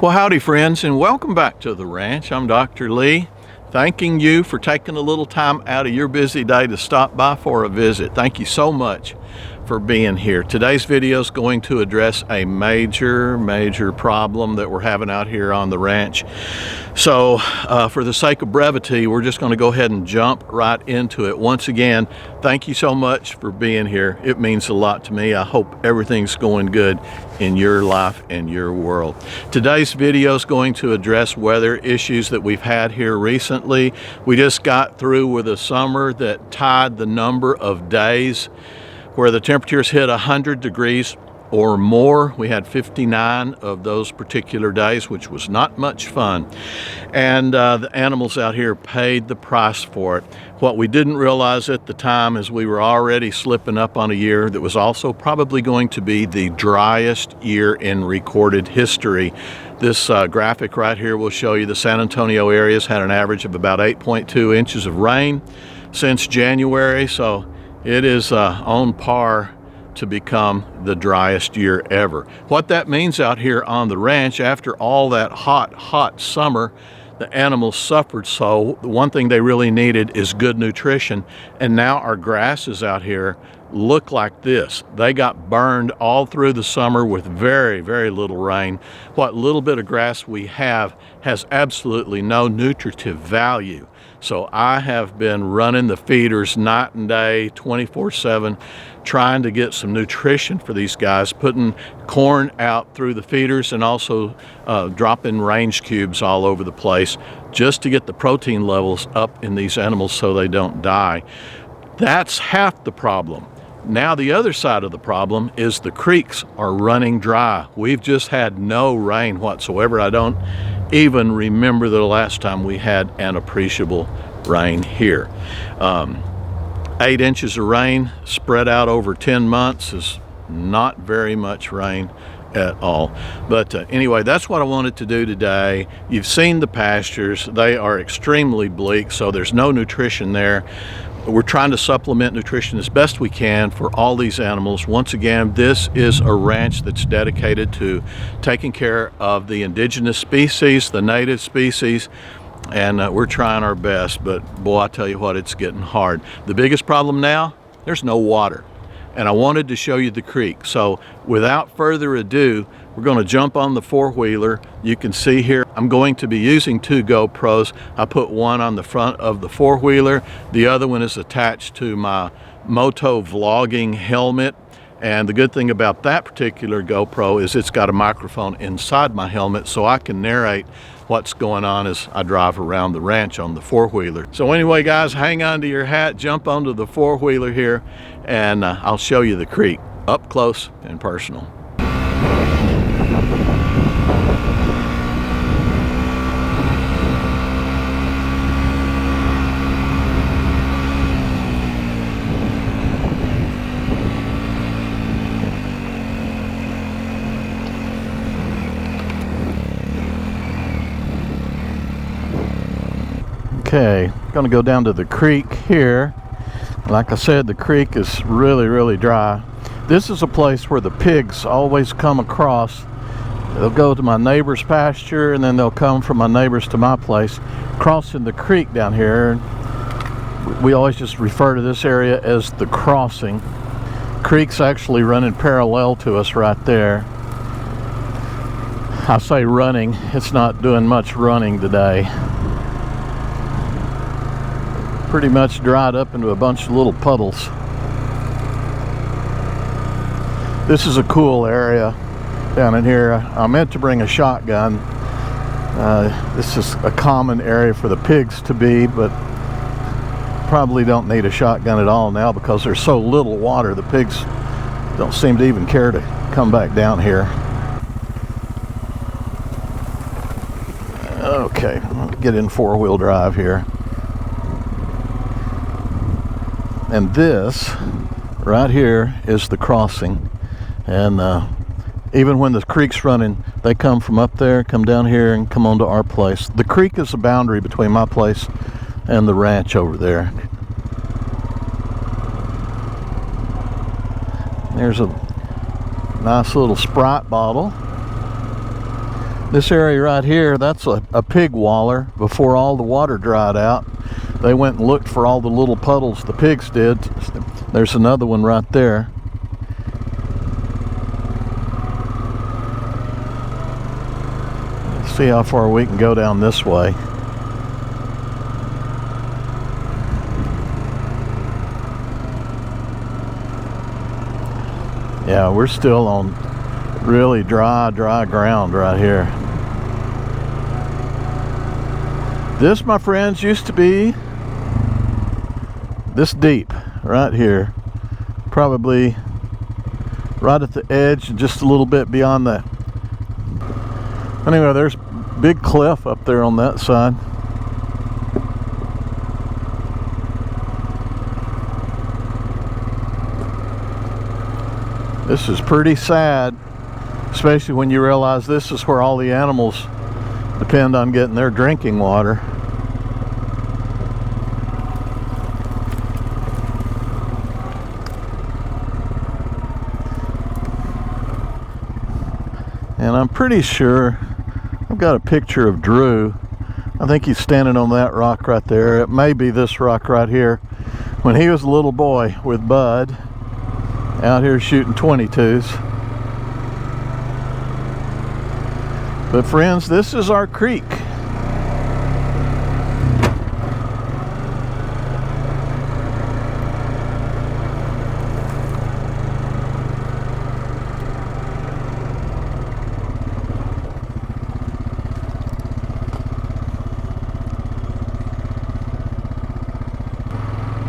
Well, howdy friends, and welcome back to the ranch. I'm Dr. Lee, thanking you for taking a little time out of your busy day to stop by for a visit. Thank you so much for being here. Today's video is going to address a major problem that we're having out here on the ranch. So for the sake of brevity, we're just going to go ahead and jump right into it. Once again, thank you so much for being here. It means a lot to me. I hope everything's going good in your life and your world. Today's video is going to address weather issues that we've had here recently. We just got through with a summer that tied the number of days where the temperatures hit 100 degrees or more. We had 59 of those particular days, which was not much fun. And the animals out here paid the price for it. What we didn't realize at the time is we were already slipping up on a year that was also probably going to be the driest year in recorded history. This graphic right here will show you the San Antonio area's had an average of about 8.2 inches of rain since January, so it is on par to become the driest year ever. What that means out here on the ranch, after all that hot summer, the animals suffered. So the one thing they really needed is good nutrition. And now our grasses out here look like this. They got burned all through the summer with very little rain. What little bit of grass we have has absolutely no nutritive value. So I have been running the feeders night and day, 24/7, trying to get some nutrition for these guys, putting corn out through the feeders and also dropping range cubes all over the place just to get the protein levels up in these animals so they don't die. That's half the problem. Now the other side of the problem is the creeks are running dry. We've just had no rain whatsoever. I don't even remember the last time we had an appreciable rain here. 8 inches of rain spread out over 10 months is not very much rain at all. But anyway, that's what I wanted to do today. You've seen the pastures. They are extremely bleak, so there's no nutrition there. We're trying to supplement nutrition as best we can for all these animals. Once again, this is a ranch that's dedicated to taking care of the indigenous species, the native species, and we're trying our best, but boy, I tell you what, it's getting hard. The biggest problem now, there's no water. And I wanted to show you the creek. So without further ado, we're going to jump on the four-wheeler. You can see here, I'm going to be using 2 GoPros. I put one on the front of the four-wheeler. The other one is attached to my moto vlogging helmet. And the good thing about that particular GoPro is it's got a microphone inside my helmet, so I can narrate what's going on as I drive around the ranch on the four-wheeler. So anyway, guys, hang on to your hat, jump onto the four-wheeler here, and I'll show you the creek up close and personal. Okay, gonna go down to the creek here. Like I said, the creek is really dry. This is a place where the pigs always come across. They'll go to my neighbor's pasture and then they'll come from my neighbor's to my place, crossing the creek down here. We always just refer to this area as the crossing. Creek's actually running parallel to us right there. I say running, it's not doing much running today. Pretty much dried up into a bunch of little puddles. This is a cool area down in here. I meant to bring a shotgun. This is a common area for the pigs to be, but probably don't need a shotgun at all now because there's so little water. The pigs don't seem to even care to come back down here. Okay, I'll get in four-wheel drive here. And this right here is the crossing, and even when the creek's running, they come from up there, come down here, and come onto our place. The creek is the boundary between my place and the ranch over there. There's a nice little Sprite bottle. This area right here, that's a pig waller. Before all the water dried out, they went and looked for all the little puddles the pigs did. There's another one right there. Let's see how far we can go down this way. Yeah, we're still on really dry ground right here. This, my friends, used to be this deep right here, probably right at the edge and just a little bit beyond that. Anyway, there's a big cliff up there on that side. This is pretty sad, especially when you realize this is where all the animals depend on getting their drinking water. And I'm pretty sure I've got a picture of Drew. I think he's standing on that rock right there. It may be this rock right here. When he was a little boy with Bud, out here shooting 22s. But friends, this is our creek.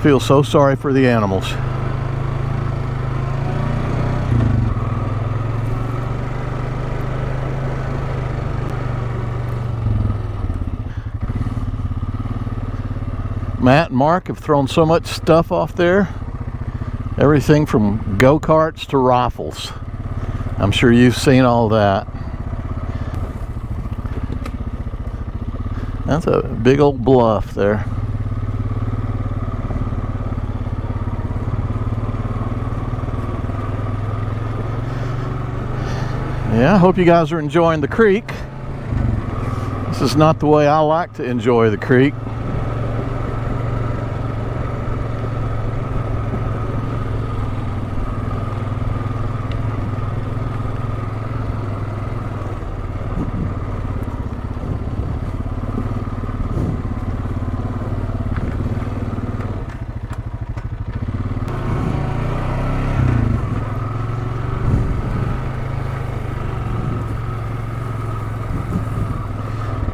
Feel so sorry for the animals. Matt and Mark have thrown so much stuff off there. Everything from go-karts to rifles. I'm sure you've seen all that. That's a big old bluff there. Yeah, I hope you guys are enjoying the creek. This is not the way I like to enjoy the creek.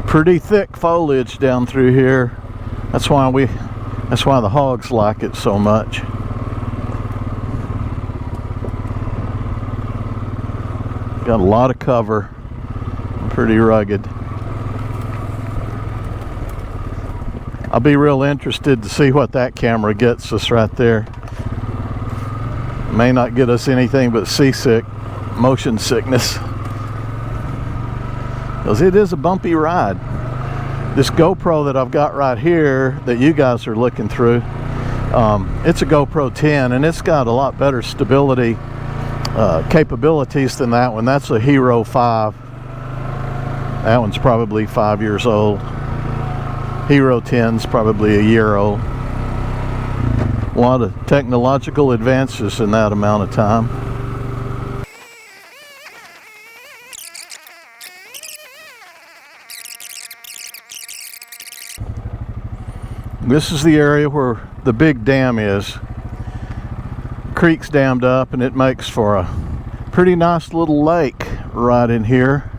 Pretty thick foliage down through here. That's why the hogs like it so much. Got a lot of cover. Pretty rugged. I'll be real interested to see what that camera gets us right there. May not get us anything but seasick, motion sickness. Because it is a bumpy ride. This GoPro that I've got right here that you guys are looking through, it's a GoPro 10 and it's got a lot better stability capabilities than that one. That's a Hero 5. That one's probably 5 years old. Hero 10's probably a year old. A lot of technological advances in that amount of time. This is the area where the big dam is. The creek's dammed up and it makes for a pretty nice little lake right in here.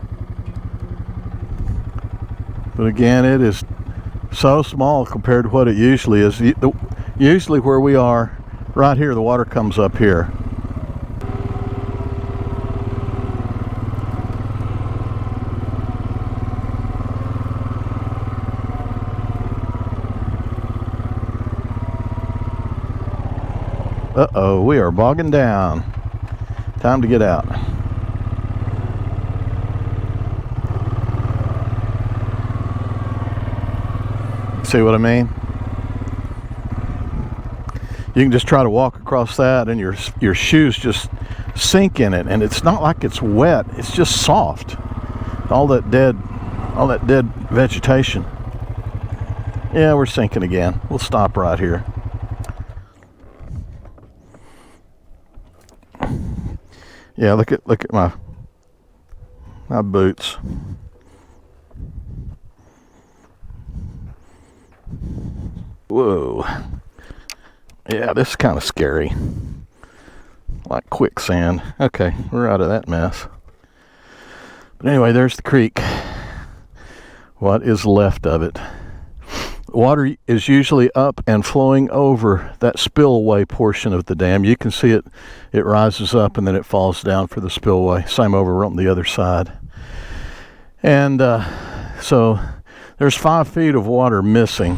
But again, it is so small compared to what it usually is. Usually where we are, right here, the water comes up here. Uh-oh, we are bogging down. Time to get out. See what I mean? You can just try to walk across that and your shoes just sink in it, and it's not like it's wet, it's just soft. all that dead vegetation. Yeah, we're sinking again. We'll stop right here. Yeah, look at my boots. Whoa. Yeah, this is kind of scary. Like quicksand. Okay, we're out of that mess. But anyway, there's the creek. What is left of it. Water is usually up and flowing over that spillway portion of the dam. You can see it rises up and then it falls down for the spillway. Same over on the other side. And so there's 5 feet of water missing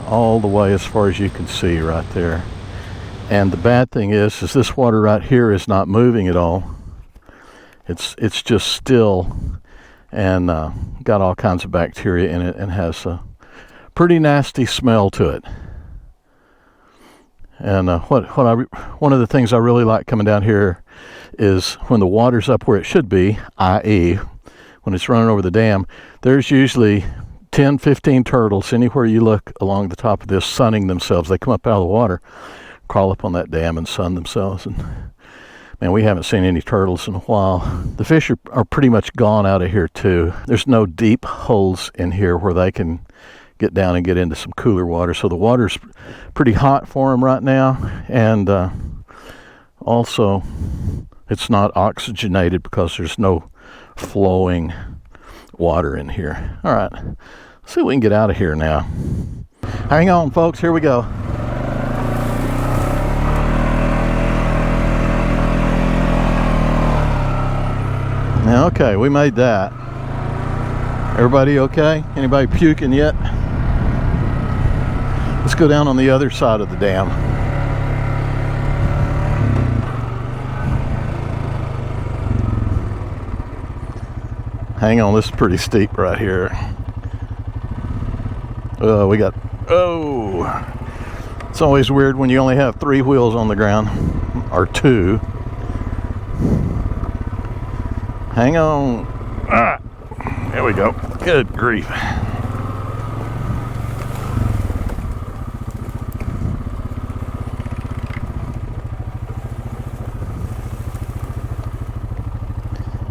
all the way as far as you can see right there. And the bad thing is this water right here is not moving at all. It's just still and got all kinds of bacteria in it and has a pretty nasty smell to it. And one of the things I really like coming down here is when the water's up where it should be, i.e. when it's running over the dam, there's usually 10, 15 turtles anywhere you look along the top of this sunning themselves. They come up out of the water, crawl up on that dam and sun themselves. And man, we haven't seen any turtles in a while. The fish are pretty much gone out of here too. There's no deep holes in here where they can get down and get into some cooler water. So the water's pretty hot for them right now. And also, it's not oxygenated because there's no flowing water in here. All right, let's see if we can get out of here now. Hang on, folks. Here we go. Okay, we made that. Everybody okay? Anybody puking yet? Let's go down on the other side of the dam. Hang on, this is pretty steep right here. It's always weird when you only have 3 wheels on the ground, or 2. Hang on. There we go. Good grief.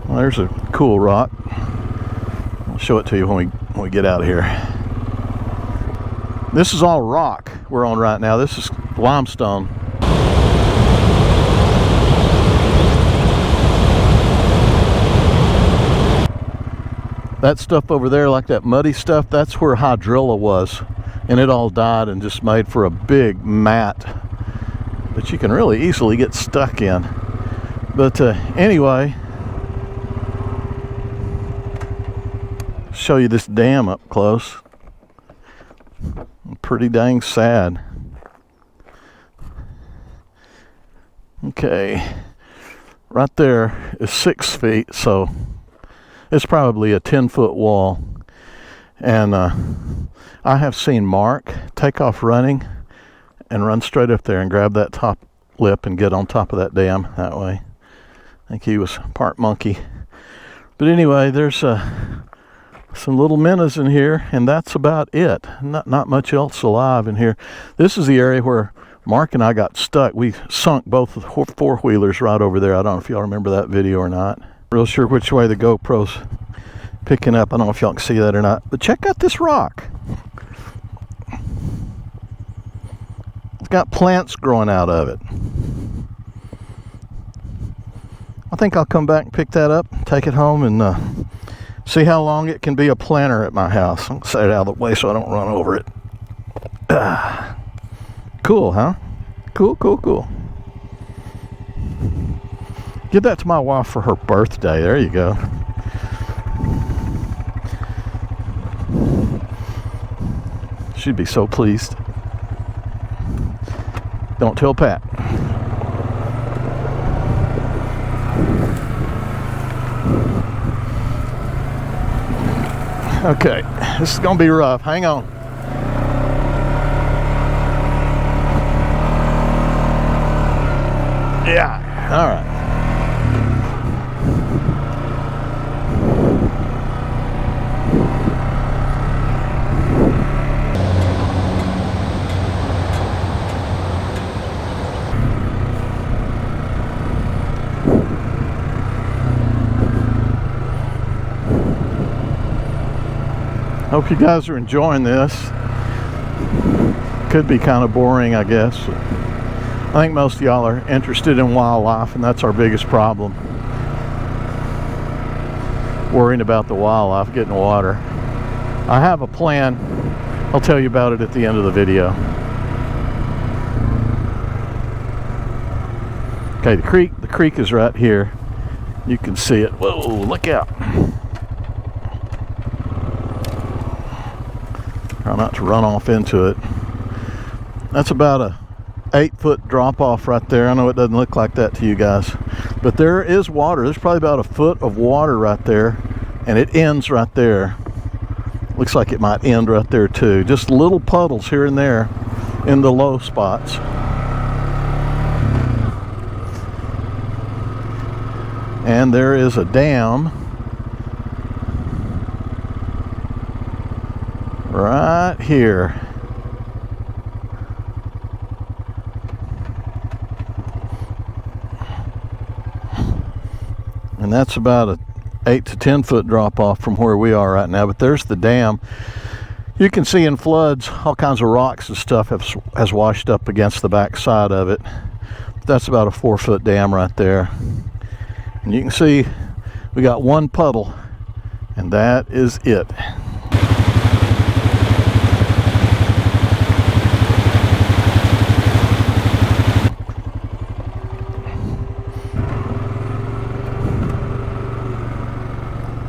Well, there's a cool rock. I'll show it to you when we get out of here. This is all rock we're on right now. This is limestone. That stuff over there, like that muddy stuff, that's where hydrilla was. And it all died and just made for a big mat that you can really easily get stuck in. But anyway, show you this dam up close. Pretty dang sad. Okay, right there is 6 feet, so it's probably a 10-foot wall. And I have seen Mark take off running and run straight up there and grab that top lip and get on top of that dam that way. I think he was part monkey. But anyway, there's some little minnows in here, and that's about it. Not much else alive in here. This is the area where Mark and I got stuck. We sunk both of the 4-wheelers right over there. I don't know if y'all remember that video or not. Real sure which way the GoPro's picking up. I don't know if y'all can see that or not. But check out this rock. It's got plants growing out of it. I think I'll come back and pick that up, take it home, and see how long it can be a planter at my house. I'll set it out of the way so I don't run over it. Cool, huh? Cool. Give that to my wife for her birthday. There you go. She'd be so pleased. Don't tell Pat. Okay, this is gonna be rough. Hang on. Yeah, all right. Hope you guys are enjoying this. Could be kind of boring, I guess. I think most of y'all are interested in wildlife, and that's our biggest problem. Worrying about the wildlife getting water. I have a plan. I'll tell you about it at the end of the video. Okay, the creek is right here. You can see it. Whoa, look out. Try not to run off into it. That's about a 8-foot drop off right there. I know it doesn't look like that to you guys, but there is water. There's probably about a foot of water right there, and it ends right there. Looks like it might end right there too. Just little puddles here and there in the low spots. And there is a dam right here. And that's about a 8 to 10 foot drop off from where we are right now, but there's the dam. You can see in floods all kinds of rocks and stuff has washed up against the back side of it. That's about a 4-foot dam right there, and you can see we got one puddle, and that is it.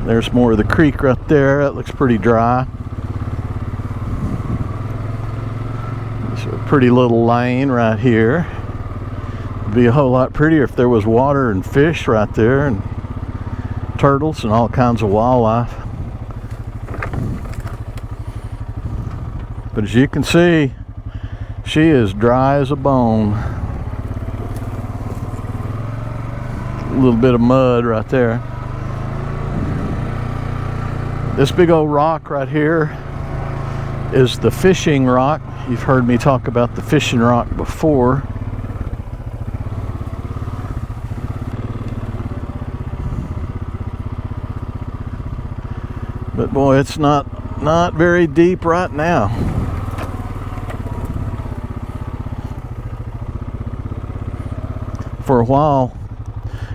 There's more of the creek right there. That looks pretty dry. It's a pretty little lane right here. It'd be a whole lot prettier if there was water and fish right there, and turtles and all kinds of wildlife. But as you can see, she is dry as a bone. A little bit of mud right there. This big old rock right here is the fishing rock. You've heard me talk about the fishing rock before. But boy, it's not very deep right now. For a while,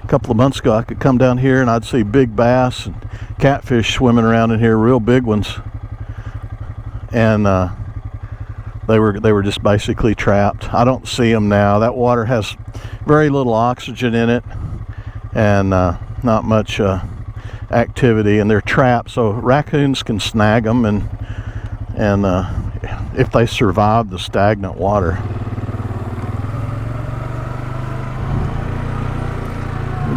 a couple of months ago, I could come down here and I'd see big bass and catfish swimming around in here, real big ones, and they were just basically trapped. I don't see them now. That water has very little oxygen in it, and not much activity, and they're trapped. So raccoons can snag them, and if they survive the stagnant water.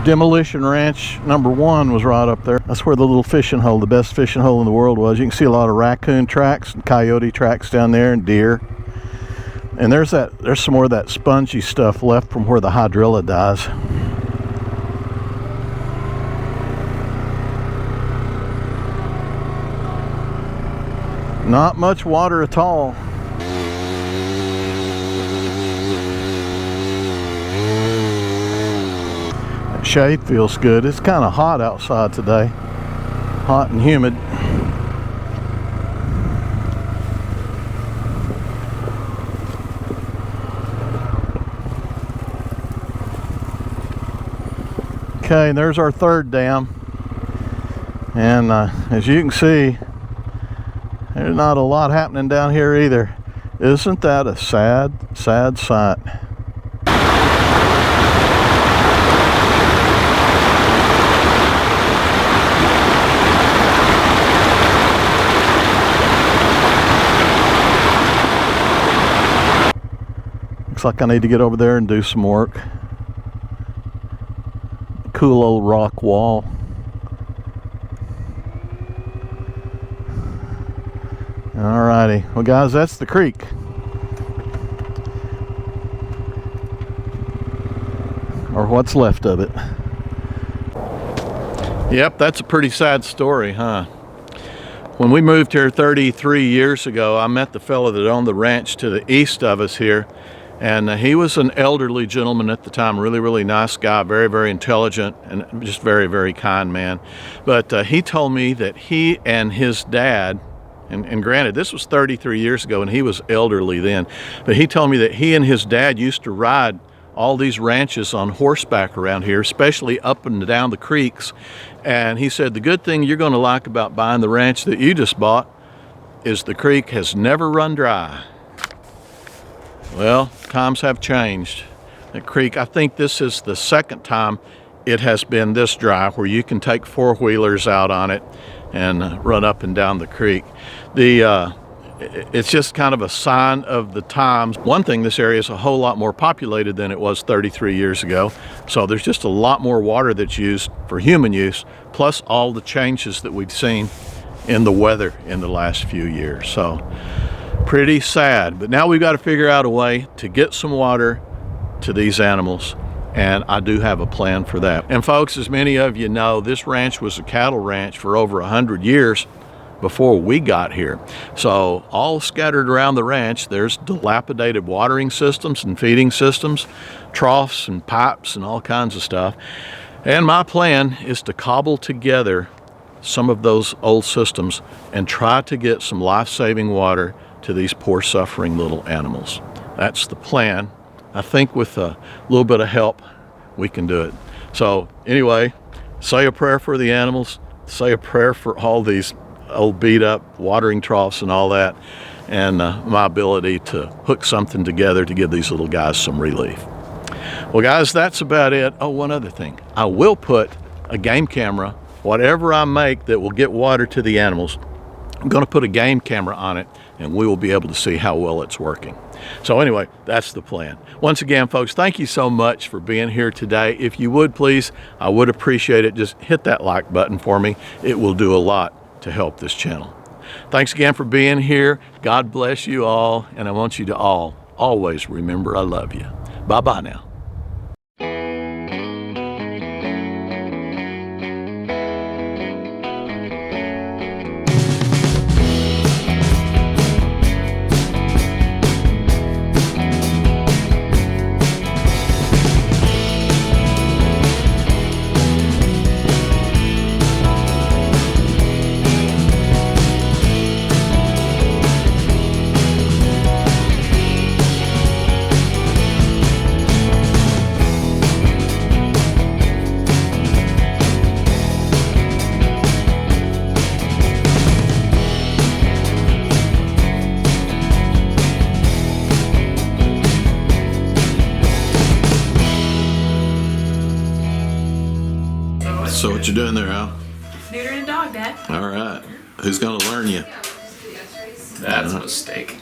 Demolition Ranch #1 was right up there. That's where the little fishing hole, the best fishing hole in the world, was. You can see a lot of raccoon tracks and coyote tracks down there, and deer. And there's some more of that spongy stuff left from where the hydrilla dies. Not much water at all. Shade feels good. It's kind of hot outside today, hot and humid. Okay, and there's our third dam, and as you can see, there's not a lot happening down here either. Isn't that a sad sight? Looks like I need to get over there and do some work. Cool old rock wall. Alrighty, well guys, that's the creek. Or what's left of it. Yep, that's a pretty sad story, huh? When we moved here 33 years ago, I met the fellow that owned the ranch to the east of us here. And he was an elderly gentleman at the time, really nice guy, very intelligent, and just very kind man. But he told me that he and his dad And granted, this was 33 years ago, and he was elderly then. But he told me that he and his dad used to ride all these ranches on horseback around here, especially up and down the creeks. And he said the good thing you're going to like about buying the ranch that you just bought is the creek has never run dry. Well, times have changed. The creek, I think this is the second time it has been this dry where you can take four-wheelers out on it and run up and down the creek. It's just kind of a sign of the times. One thing, this area is a whole lot more populated than it was 33 years ago. So there's just a lot more water that's used for human use, plus all the changes that we've seen in the weather in the last few years. So pretty sad. But now we've got to figure out a way to get some water to these animals. And I do have a plan for that. And folks, as many of you know, this ranch was a cattle ranch for over 100 years before we got here. So all scattered around the ranch, there's dilapidated watering systems and feeding systems, troughs and pipes and all kinds of stuff. And my plan is to cobble together some of those old systems and try to get some life-saving water to these poor suffering little animals. That's the plan. I think with a little bit of help, we can do it. So anyway, say a prayer for the animals, say a prayer for all these old beat up watering troughs and all that, and my ability to hook something together to give these little guys some relief. Well guys, that's about it. Oh, one other thing. I will put a game camera, whatever I make that will get water to the animals, I'm going to put a game camera on it and we will be able to see how well it's working. So anyway, that's the plan. Once again, folks, thank you so much for being here today. If you would please, I would appreciate it. Just hit that like button for me. It will do a lot to help this channel. Thanks again for being here. God bless you all, and I want you to all always remember I love you. Bye-bye now. So what you doing there, Al? Neutering a dog, Dad. All right. Who's going to learn you? That's a mistake.